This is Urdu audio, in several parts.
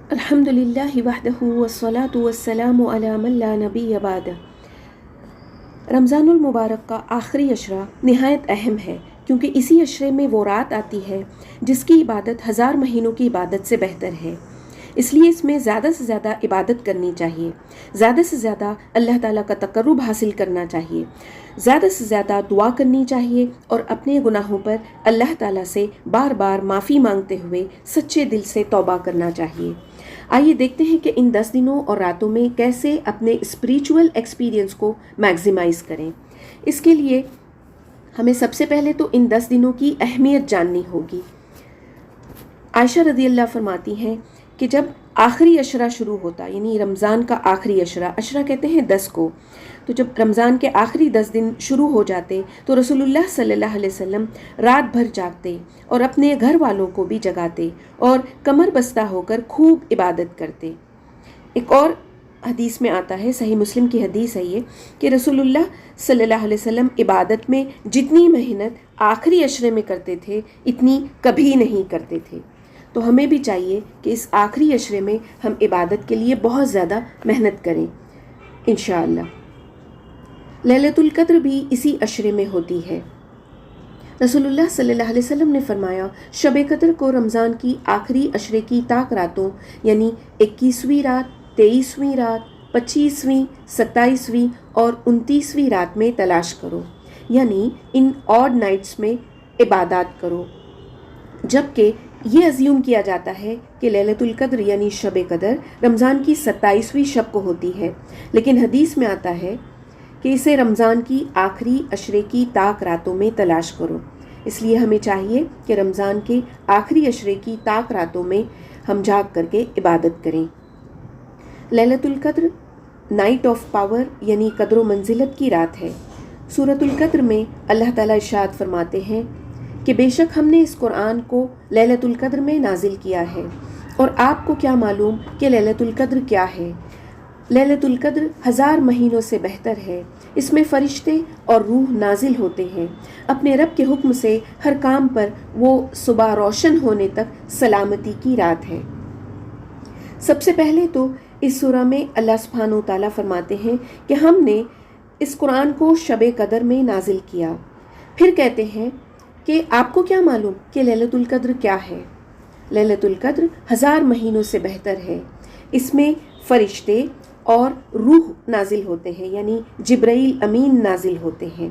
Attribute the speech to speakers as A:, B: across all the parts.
A: الحمدللہ وحدہ والصلاة والسلام علی من لا نبی بعدہ۔ رمضان المبارک کا آخری عشرہ نہایت اہم ہے کیونکہ اسی عشرے میں وہ رات آتی ہے جس کی عبادت 1000 مہینوں کی عبادت سے بہتر ہے۔ اس لیے اس میں زیادہ سے زیادہ عبادت کرنی چاہیے، زیادہ سے زیادہ اللہ تعالیٰ کا تقرب حاصل کرنا چاہیے، زیادہ سے زیادہ دعا کرنی چاہیے اور اپنے گناہوں پر اللہ تعالیٰ سے بار بار معافی مانگتے ہوئے سچے دل سے توبہ کرنا چاہیے۔ آئیے دیکھتے ہیں کہ ان 10 دنوں اور راتوں میں کیسے اپنے اسپریچول ایکسپیرینس کو میگزیمائز کریں۔ اس کے لیے ہمیں سب سے پہلے تو ان 10 دنوں کی اہمیت جاننی ہوگی۔ عائشہ رضی اللہ فرماتی ہیں کہ جب آخری عشرہ شروع ہوتا، یعنی رمضان کا آخری عشرہ کہتے ہیں 10 کو، تو جب رمضان کے آخری 10 دن شروع ہو جاتے تو رسول اللہ صلی اللہ علیہ وسلم رات بھر جاگتے اور اپنے گھر والوں کو بھی جگاتے اور کمر بستہ ہو کر خوب عبادت کرتے۔ ایک اور حدیث میں آتا ہے، صحیح مسلم کی حدیث ہے یہ، کہ رسول اللہ صلی اللہ علیہ وسلم عبادت میں جتنی محنت آخری عشرے میں کرتے تھے اتنی کبھی نہیں کرتے تھے۔ تو ہمیں بھی چاہیے کہ اس آخری عشرے میں ہم عبادت کے لیے بہت زیادہ محنت کریں انشاءاللہ۔ لیلۃ القدر بھی اسی عشرے میں ہوتی ہے۔ رسول اللہ صلی اللہ علیہ وسلم نے فرمایا، شب قدر کو رمضان کی آخری عشرے کی طاق راتوں یعنی 21ویں رات، 23ویں رات، 25ویں، 27ویں اور 29ویں رات میں تلاش کرو، یعنی ان آڈ نائٹس میں عبادات کرو۔ جبکہ یہ ازیوم کیا جاتا ہے کہ لیلۃ القدر یعنی شب قدر رمضان کی 27ویں شب کو ہوتی ہے، لیکن حدیث میں آتا ہے کہ اسے رمضان کی آخری عشرے کی طاق راتوں میں تلاش کرو۔ اس لیے ہمیں چاہیے کہ رمضان کے آخری عشرے کی طاق راتوں میں ہم جاگ کر کے عبادت کریں۔ لیلۃ القدر نائٹ آف پاور یعنی قدر و منزلت کی رات ہے۔ سورۃ القدر میں اللہ تعالیٰ ارشاد فرماتے ہیں کہ بے شک ہم نے اس قرآن کو لیلۃ القدر میں نازل کیا ہے، اور آپ کو کیا معلوم کہ لیلۃ القدر کیا ہے؟ لیلۃ القدر 1000 مہینوں سے بہتر ہے۔ اس میں فرشتے اور روح نازل ہوتے ہیں۔ اپنے رب کے حکم سے ہر کام پر وہ صبح روشن ہونے تک سلامتی کی رات ہے۔ سب سے پہلے تو اس سورہ میں اللہ سبحانہ و تعالیٰ فرماتے ہیں کہ ہم نے اس قرآن کو شب قدر میں نازل کیا۔ پھر کہتے ہیں کہ آپ کو کیا معلوم کہ لیلۃ القدر کیا ہے؟ لیلۃ القدر 1000 مہینوں سے بہتر ہے۔ اس میں فرشتے اور روح نازل ہوتے ہیں، یعنی جبرائیل امین نازل ہوتے ہیں۔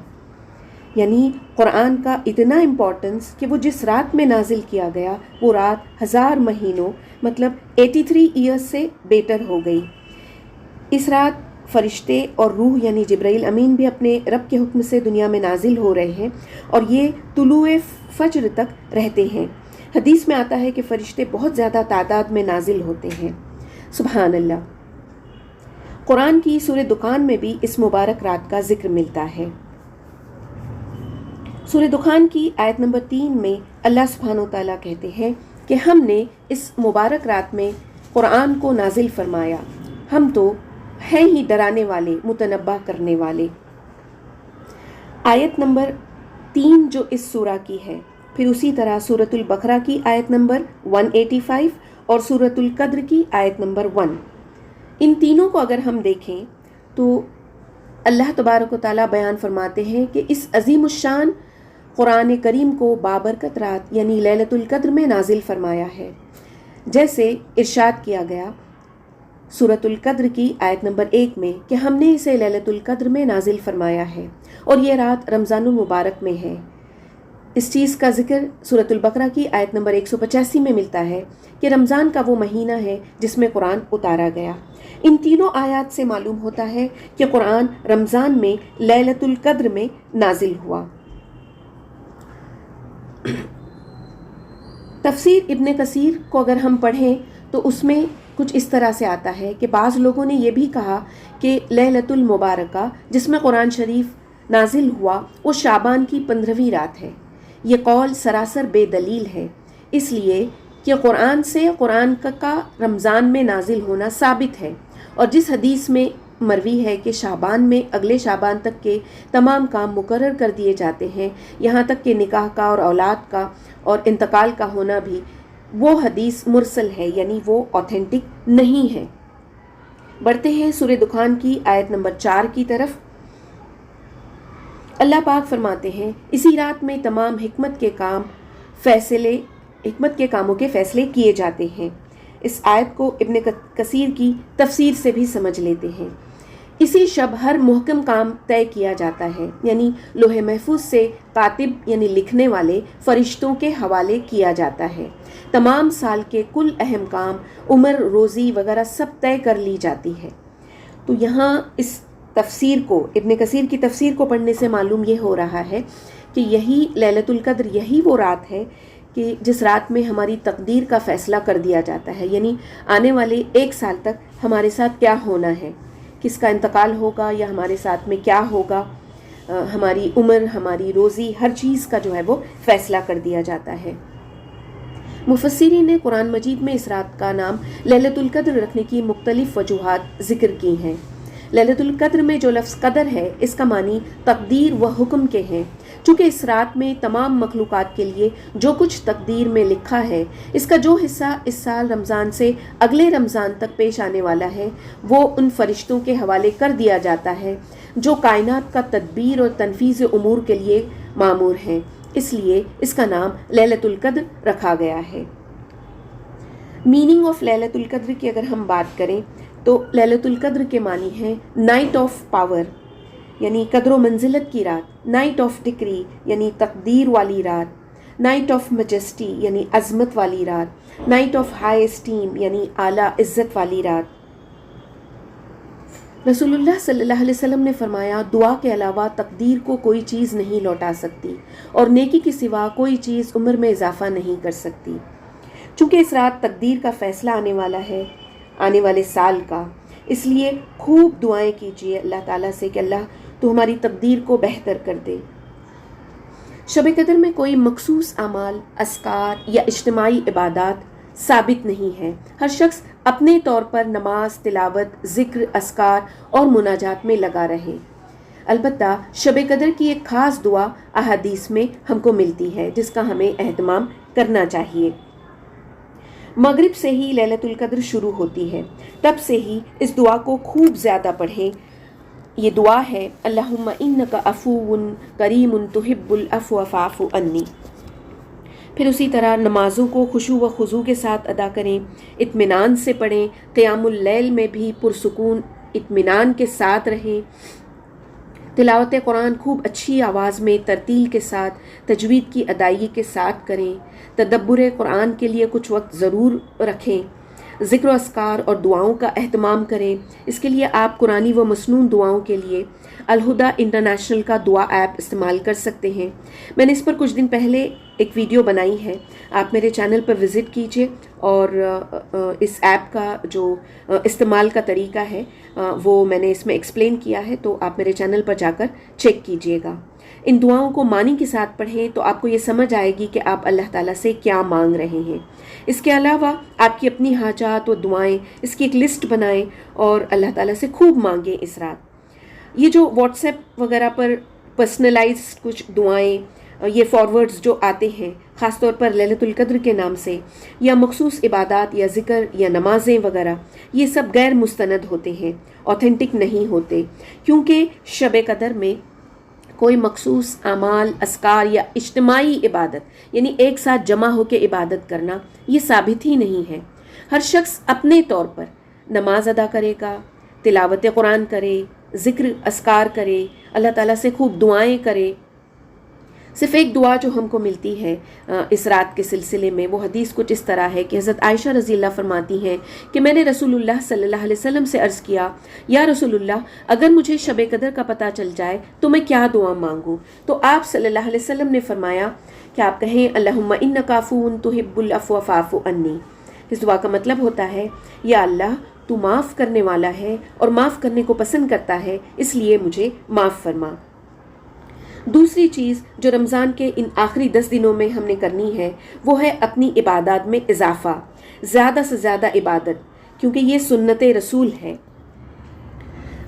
A: یعنی قرآن کا اتنا امپورٹنس کہ وہ جس رات میں نازل کیا گیا وہ رات 1000 مہینوں مطلب 83 ایئرز سے بیٹر ہو گئی۔ اس رات فرشتے اور روح یعنی جبرائیل امین بھی اپنے رب کے حکم سے دنیا میں نازل ہو رہے ہیں، اور یہ طلوع فجر تک رہتے ہیں۔ حدیث میں آتا ہے کہ فرشتے بہت زیادہ تعداد میں نازل ہوتے ہیں۔ سبحان اللہ۔ قرآن کی سورہ دخان میں بھی اس مبارک رات کا ذکر ملتا ہے۔ سورہ دخان کی آیت نمبر 3 میں اللہ سبحانہ و تعالیٰ کہتے ہیں کہ ہم نے اس مبارک رات میں قرآن کو نازل فرمایا، ہم تو ہیں ہی ڈرانے والے، متنبہ کرنے والے۔ آیت نمبر 3 جو اس سورہ کی ہے، پھر اسی طرح سورۃ البقرہ کی آیت نمبر 185 اور سورۃ القدر کی آیت نمبر 1، ان تینوں کو اگر ہم دیکھیں تو اللہ تبارک و تعالیٰ بیان فرماتے ہیں کہ اس عظیم الشان قرآن کریم کو بابرکت رات یعنی لیلۃ القدر میں نازل فرمایا ہے، جیسے ارشاد کیا گیا سورۃ القدر کی آیت نمبر 1 میں کہ ہم نے اسے لیلۃ القدر میں نازل فرمایا ہے، اور یہ رات رمضان المبارک میں ہے۔ اس چیز کا ذکر سورۃ البقرہ کی آیت نمبر 185 میں ملتا ہے کہ رمضان کا وہ مہینہ ہے جس میں قرآن اتارا گیا۔ ان تینوں آیات سے معلوم ہوتا ہے کہ قرآن رمضان میں لیلۃ القدر میں نازل ہوا۔ تفسیر ابن کثیر کو اگر ہم پڑھیں تو اس میں کچھ اس طرح سے آتا ہے کہ بعض لوگوں نے یہ بھی کہا کہ لیلۃ المبارکہ جس میں قرآن شریف نازل ہوا وہ شعبان کی 15ویں رات ہے۔ یہ قول سراسر بے دلیل ہے، اس لیے کہ قرآن کا رمضان میں نازل ہونا ثابت ہے، اور جس حدیث میں مروی ہے کہ شعبان میں اگلے شعبان تک کے تمام کام مقرر کر دیے جاتے ہیں، یہاں تک کہ نکاح کا اور اولاد کا اور انتقال کا ہونا بھی وہ حدیث مرسل ہے، یعنی وہ اوتھینٹک نہیں ہے۔ بڑھتے ہیں سورہ دخان کی آیت نمبر 4 کی طرف۔ اللہ پاک فرماتے ہیں اسی رات میں تمام حکمت کے کاموں کے فیصلے کیے جاتے ہیں۔ اس آیت کو ابن کثیر کی تفسیر سے بھی سمجھ لیتے ہیں۔ اسی شب ہر محکم کام طے کیا جاتا ہے، یعنی لوح محفوظ سے کاتب یعنی لکھنے والے فرشتوں کے حوالے کیا جاتا ہے۔ تمام سال کے کل اہم کام، عمر، روزی وغیرہ سب طے کر لی جاتی ہے۔ تو یہاں اس تفسیر کو، ابن کثیر کی تفسیر کو پڑھنے سے معلوم یہ ہو رہا ہے کہ یہی لیلۃ القدر، یہی وہ رات ہے کہ جس رات میں ہماری تقدیر کا فیصلہ کر دیا جاتا ہے، یعنی آنے والے 1 سال تک ہمارے ساتھ کیا ہونا ہے، کس کا انتقال ہوگا یا ہمارے ساتھ میں کیا ہوگا، ہماری عمر، ہماری روزی، ہر چیز کا جو ہے وہ فیصلہ کر دیا جاتا ہے۔ مفسرین نے قرآن مجید میں اس رات کا نام لیلۃ القدر رکھنے کی مختلف وجوہات ذکر کی ہیں۔ لیلۃ القدر میں جو لفظ قدر ہے، اس کا معنی تقدیر و حکم کے ہیں۔ چونکہ اس رات میں تمام مخلوقات کے لیے جو کچھ تقدیر میں لکھا ہے، اس کا جو حصہ اس سال رمضان سے اگلے رمضان تک پیش آنے والا ہے، وہ ان فرشتوں کے حوالے کر دیا جاتا ہے جو کائنات کا تدبیر اور تنفیذ امور کے لیے مامور ہیں۔ اس لیے اس کا نام لیلۃ القدر رکھا گیا ہے۔ میننگ آف لیلۃ القدر کی اگر ہم بات کریں تو لیلۃ القدر کے معنی ہیں نائٹ آف پاور، یعنی قدر و منزلت کی رات، نائٹ آف ڈکری یعنی تقدیر والی رات، نائٹ آف میجسٹی یعنی عظمت والی رات، نائٹ آف ہائی اسٹیم یعنی اعلیٰ عزت والی رات۔ رسول اللہ صلی اللہ علیہ وسلم نے فرمایا دعا کے علاوہ تقدیر کو کوئی چیز نہیں لوٹا سکتی، اور نیکی کے سوا کوئی چیز عمر میں اضافہ نہیں کر سکتی۔ چونکہ اس رات تقدیر کا فیصلہ آنے والا ہے، آنے والے سال کا، اس لیے خوب دعائیں کیجیے اللہ تعالیٰ سے کہ اللہ تو ہماری تقدیر کو بہتر کر دے۔ شب قدر میں کوئی مخصوص اعمال، اذکار یا اجتماعی عبادات ثابت نہیں ہے۔ ہر شخص اپنے طور پر نماز، تلاوت، ذکر، اذکار اور مناجات میں لگا رہے۔ البتہ شب قدر کی ایک خاص دعا احادیث میں ہم کو ملتی ہے جس کا ہمیں اہتمام کرنا چاہیے۔ مغرب سے ہی لیلۃ القدر شروع ہوتی ہے، تب سے ہی اس دعا کو خوب زیادہ پڑھیں۔ یہ دعا ہے اللہم انک عفو کریم تحب العفو فاعف عنی۔ پھر اسی طرح نمازوں کو خشوع و خضوع کے ساتھ ادا کریں، اطمینان سے پڑھیں، قیام اللیل میں بھی پرسکون اطمینان کے ساتھ رہیں، تلاوت قرآن خوب اچھی آواز میں ترتیل کے ساتھ تجوید کی ادائیگی کے ساتھ کریں، تدبر قرآن کے لیے کچھ وقت ضرور رکھیں، ذکر و اذکار اور دعاؤں کا اہتمام کریں۔ اس کے لیے آپ قرآنی و مسنون دعاؤں کے لیے الہدا انٹرنیشنل کا دعا ایپ استعمال کر سکتے ہیں۔ میں نے اس پر کچھ دن پہلے ایک ویڈیو بنائی ہے، آپ میرے چینل پر وزٹ کیجئے اور اس ایپ کا جو استعمال کا طریقہ ہے وہ میں نے اس میں ایکسپلین کیا ہے، تو آپ میرے چینل پر جا کر چیک کیجئے گا۔ ان دعاؤں کو معنی کے ساتھ پڑھیں تو آپ کو یہ سمجھ آئے گی کہ آپ اللہ تعالیٰ سے کیا مانگ رہے ہیں۔ اس کے علاوہ آپ کی اپنی حاجات و دعائیں، اس کی ایک لسٹ بنائیں اور اللہ تعالیٰ سے خوب مانگیں اس رات۔ یہ جو واٹس ایپ وغیرہ پر پرسنلائز کچھ دعائیں، یہ فارورڈز جو آتے ہیں خاص طور پر لیلۃ القدر کے نام سے، یا مخصوص عبادات یا ذکر یا نمازیں وغیرہ، یہ سب غیر مستند ہوتے ہیں، اوتھینٹک نہیں ہوتے، کیونکہ شب قدر میں کوئی مخصوص اعمال، اذکار یا اجتماعی عبادت یعنی ایک ساتھ جمع ہو کے عبادت کرنا یہ ثابت ہی نہیں ہے۔ ہر شخص اپنے طور پر نماز ادا کرے گا، تلاوت قرآن کرے، ذکر اذکار کرے، اللہ تعالیٰ سے خوب دعائیں کرے۔ صرف ایک دعا جو ہم کو ملتی ہے اس رات کے سلسلے میں، وہ حدیث کچھ اس طرح ہے کہ حضرت عائشہ رضی اللہ فرماتی ہیں کہ میں نے رسول اللہ صلی اللہ علیہ وسلم سے عرض کیا، یا رسول اللہ اگر مجھے شب قدر کا پتہ چل جائے تو میں کیا دعا مانگوں؟ تو آپ صلی اللہ علیہ وسلم نے فرمایا کہ آپ کہیں اللہم انک عفو تحب العفو فاعف عنی۔ اس دعا کا مطلب ہوتا ہے یا اللہ تو معاف کرنے والا ہے اور معاف کرنے کو پسند کرتا ہے، اس لیے مجھے معاف فرما۔ دوسری چیز جو رمضان کے ان آخری 10 دنوں میں ہم نے کرنی ہے وہ ہے اپنی عبادات میں اضافہ، زیادہ سے زیادہ عبادت، کیونکہ یہ سنت رسول ہے۔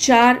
A: 4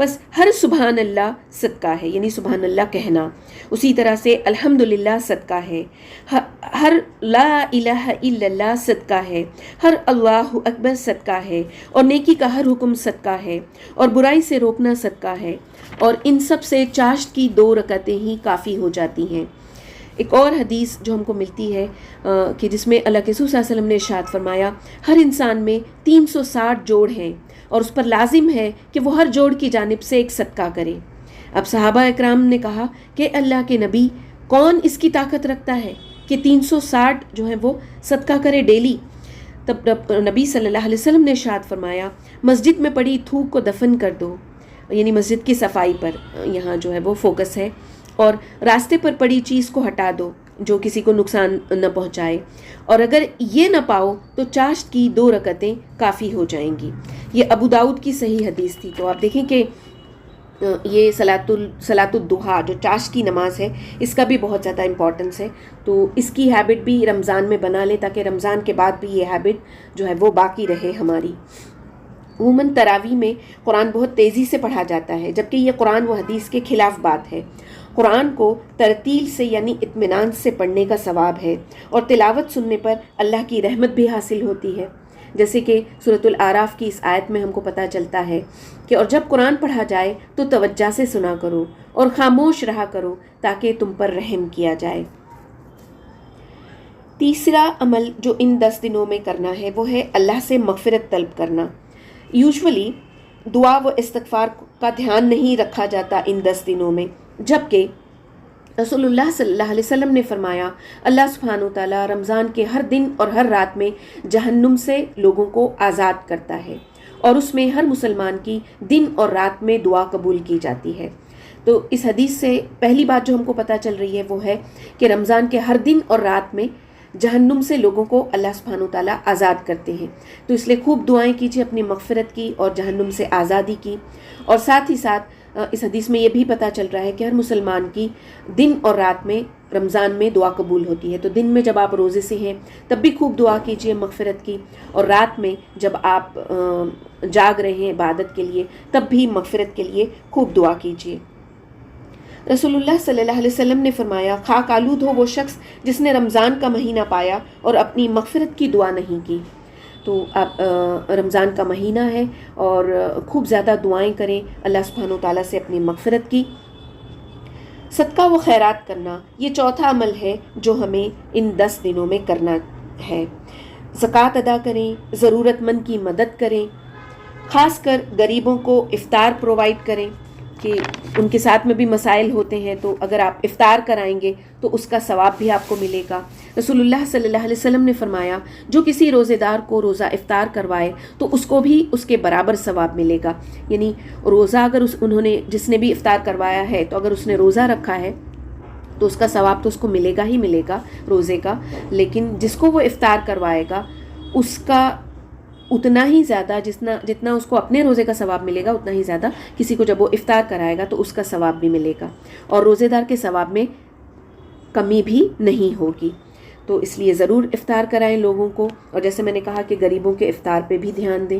A: بس ہر سبحان اللہ صدقہ ہے، یعنی سبحان اللہ کہنا. اسی طرح سے الحمدللہ صدقہ ہے، ہر لا الہ الا اللہ صدقہ ہے، ہر اللہ اکبر صدقہ ہے، اور نیکی کا ہر حکم صدقہ ہے، اور برائی سے روکنا صدقہ ہے، اور ان سب سے چاشت کی 2 رکعتیں ہی کافی ہو جاتی ہیں. ایک اور حدیث جو ہم کو ملتی ہے کہ جس میں اللہ کے رسول صلی اللہ علیہ وسلم نے ارشاد فرمایا ہر انسان میں 360 جوڑ ہیں اور اس پر لازم ہے کہ وہ ہر جوڑ کی جانب سے ایک صدقہ کرے. اب صحابہ اکرام نے کہا کہ اللہ کے نبی کون اس کی طاقت رکھتا ہے کہ 360 جو ہے وہ صدقہ کرے ڈیلی؟ تب نبی صلی اللہ علیہ وسلم نے ارشاد فرمایا مسجد میں پڑی تھوک کو دفن کر دو، یعنی مسجد کی صفائی پر یہاں جو ہے وہ فوکس ہے، اور راستے پر پڑی چیز کو ہٹا دو جو کسی کو نقصان نہ پہنچائے، اور اگر یہ نہ پاؤ تو چاشت کی 2 رکعتیں کافی ہو جائیں گی. یہ ابو داؤد کی صحیح حدیث تھی. تو آپ دیکھیں کہ یہ صلاۃ الضحیٰ جو چاشت کی نماز ہے اس کا بھی بہت زیادہ امپورٹنس ہے. تو اس کی ہیبٹ بھی رمضان میں بنا لیں تاکہ رمضان کے بعد بھی یہ ہیبٹ جو ہے وہ باقی رہے ہماری. عموماً تراویح میں قرآن بہت تیزی سے پڑھا جاتا ہے، جبکہ یہ قرآن و حدیث کے خلاف بات ہے. قرآن کو ترتیل سے یعنی اطمینان سے پڑھنے کا ثواب ہے، اور تلاوت سننے پر اللہ کی رحمت بھی حاصل ہوتی ہے، جیسے کہ سورۃ الاعراف کی اس آیت میں ہم کو پتہ چلتا ہے کہ اور جب قرآن پڑھا جائے تو توجہ سے سنا کرو اور خاموش رہا کرو تاکہ تم پر رحم کیا جائے. تیسرا عمل جو ان 10 دنوں میں کرنا ہے وہ ہے اللہ سے مغفرت طلب کرنا. یوزولی دعا و استغفار کا دھیان نہیں رکھا جاتا ان 10 دنوں میں، جبکہ رسول اللہ صلی اللہ علیہ وسلم نے فرمایا اللہ سبحانہ وتعالیٰ رمضان کے ہر دن اور ہر رات میں جہنم سے لوگوں کو آزاد کرتا ہے، اور اس میں ہر مسلمان کی دن اور رات میں دعا قبول کی جاتی ہے. تو اس حدیث سے پہلی بات جو ہم کو پتہ چل رہی ہے وہ ہے کہ رمضان کے ہر دن اور رات میں جہنم سے لوگوں کو اللہ سبحانہ وتعالیٰ آزاد کرتے ہیں. تو اس لیے خوب دعائیں کیجیے اپنی مغفرت کی اور جہنم سے آزادی کی. اور ساتھ ہی ساتھ اس حدیث میں یہ بھی پتہ چل رہا ہے کہ ہر مسلمان کی دن اور رات میں رمضان میں دعا قبول ہوتی ہے. تو دن میں جب آپ روزے سے ہیں تب بھی خوب دعا کیجیے مغفرت کی، اور رات میں جب آپ جاگ رہے ہیں عبادت کے لیے تب بھی مغفرت کے لیے خوب دعا کیجیے. رسول اللہ صلی اللہ علیہ وسلم نے فرمایا خاک آلود ہو وہ شخص جس نے رمضان کا مہینہ پایا اور اپنی مغفرت کی دعا نہیں کی. تو اب رمضان کا مہینہ ہے اور خوب زیادہ دعائیں کریں اللہ سبحانہ وتعالیٰ سے اپنی مغفرت کی. صدقہ و خیرات کرنا یہ چوتھا عمل ہے جو ہمیں ان 10 دنوں میں کرنا ہے. زکوٰۃ ادا کریں، ضرورت مند کی مدد کریں، خاص کر غریبوں کو افطار پرووائڈ کریں کہ ان کے ساتھ میں بھی مسائل ہوتے ہیں، تو اگر آپ افطار کرائیں گے تو اس کا ثواب بھی آپ کو ملے گا. رسول اللہ صلی اللہ علیہ وسلم نے فرمایا جو کسی روزے دار کو روزہ افطار کروائے تو اس کو بھی اس کے برابر ثواب ملے گا. یعنی روزہ اگر جس نے بھی افطار کروایا ہے تو اگر اس نے روزہ رکھا ہے تو اس کا ثواب تو اس کو ملے گا ہی ملے گا روزے کا، لیکن جس کو وہ افطار کروائے گا اس کا اتنا ہی زیادہ جتنا اس کو اپنے روزے کا ثواب ملے گا اتنا ہی زیادہ کسی کو جب وہ افطار کرائے گا تو اس کا ثواب بھی ملے گا، اور روزے دار کے ثواب میں کمی بھی نہیں ہوگی. تو اس لیے ضرور افطار کرائیں لوگوں کو، اور جیسے میں نے کہا کہ غریبوں کے افطار پہ بھی دھیان دیں.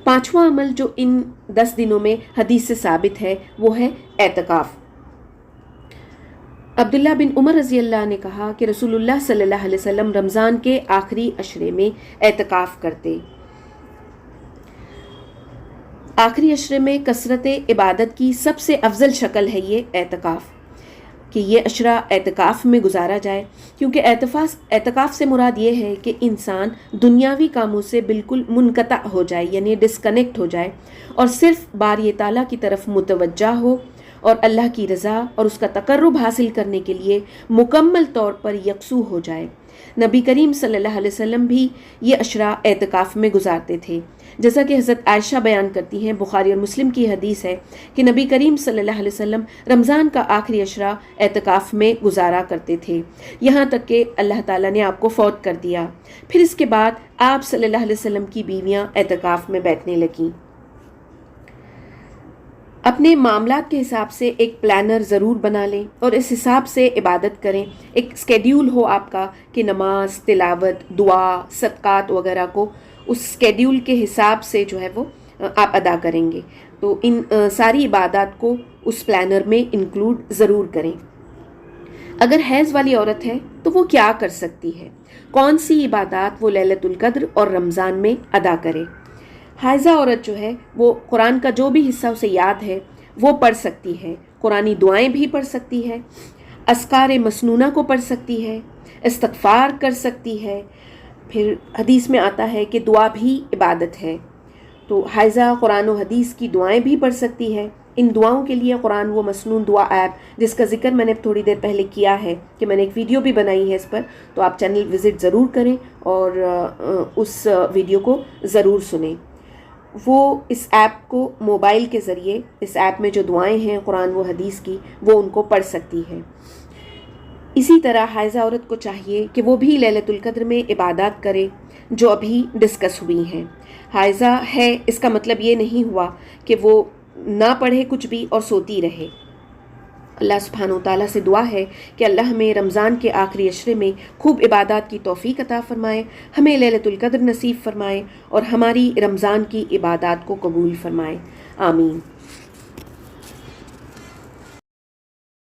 A: 5واں عمل جو ان 10 دنوں میں حدیث سے ثابت ہے وہ ہے اعتکاف. عبداللہ بن عمر رضی اللہ نے کہا کہ رسول اللہ صلی اللہ علیہ وسلم رمضان کے آخری عشرے میں اعتکاف کرتے. آخری عشرے میں کثرت عبادت کی سب سے افضل شکل ہے یہ اعتکاف، کہ یہ عشرہ اعتکاف میں گزارا جائے، کیونکہ اعتکاف سے مراد یہ ہے کہ انسان دنیاوی کاموں سے بالکل منقطع ہو جائے، یعنی ڈسکنیکٹ ہو جائے، اور صرف باری تعالیٰ کی طرف متوجہ ہو اور اللہ کی رضا اور اس کا تقرب حاصل کرنے کے لیے مکمل طور پر یکسو ہو جائے. نبی کریم صلی اللہ علیہ وسلم بھی یہ عشرہ اعتکاف میں گزارتے تھے، جیسا کہ حضرت عائشہ بیان کرتی ہیں، بخاری اور مسلم کی حدیث ہے کہ نبی کریم صلی اللہ علیہ وسلم رمضان کا آخری عشرہ اعتکاف میں گزارا کرتے تھے، یہاں تک کہ اللہ تعالیٰ نے آپ کو فوت کر دیا. پھر اس کے بعد آپ صلی اللہ علیہ وسلم کی بیویاں اعتکاف میں بیٹھنے لگیں. اپنے معاملات کے حساب سے ایک پلانر ضرور بنا لیں اور اس حساب سے عبادت کریں. ایک اسکیڈیول ہو آپ کا کہ نماز، تلاوت، دعا، صدقات وغیرہ کو اس اسکیڈیول کے حساب سے جو ہے وہ آپ ادا کریں گے، تو ان ساری عبادات کو اس پلانر میں انکلوڈ ضرور کریں۔ اگر حیض والی عورت ہے تو وہ کیا کر سکتی ہے، کون سی عبادات وہ لیلۃ القدر اور رمضان میں ادا کرے؟ حائضہ عورت جو ہے وہ قرآن کا جو بھی حصہ اسے یاد ہے وہ پڑھ سکتی ہے، قرآنی دعائیں بھی پڑھ سکتی ہے، اذکار مسنونہ کو پڑھ سکتی ہے، استغفار کر سکتی ہے۔ پھر حدیث میں آتا ہے کہ دعا بھی عبادت ہے، تو حائضہ قرآن و حدیث کی دعائیں بھی پڑھ سکتی ہے۔ ان دعاؤں کے لیے قرآن و مسنون دعا ایپ، جس کا ذکر میں نے تھوڑی دیر پہلے کیا ہے کہ میں نے ایک ویڈیو بھی بنائی ہے اس پر، تو آپ چینل وزٹ ضرور کریں اور اس ویڈیو کو ضرور سنیں۔ وہ اس ایپ کو موبائل کے ذریعے، اس ایپ میں جو دعائیں ہیں قرآن و حدیث کی، وہ ان کو پڑھ سکتی ہے۔ اسی طرح حائضہ عورت کو چاہیے کہ وہ بھی لیلۃ القدر میں عبادات کرے جو ابھی ڈسکس ہوئی ہیں۔ حائضہ ہے اس کا مطلب یہ نہیں ہوا کہ وہ نہ پڑھے کچھ بھی اور سوتی رہے۔ اللہ سبحانہ و تعالیٰ سے دعا ہے کہ اللہ ہمیں رمضان کے آخری عشرے میں خوب عبادات کی توفیق عطا فرمائے، ہمیں لیلۃ القدر نصیب فرمائے اور ہماری رمضان کی عبادات کو قبول فرمائے، آمین۔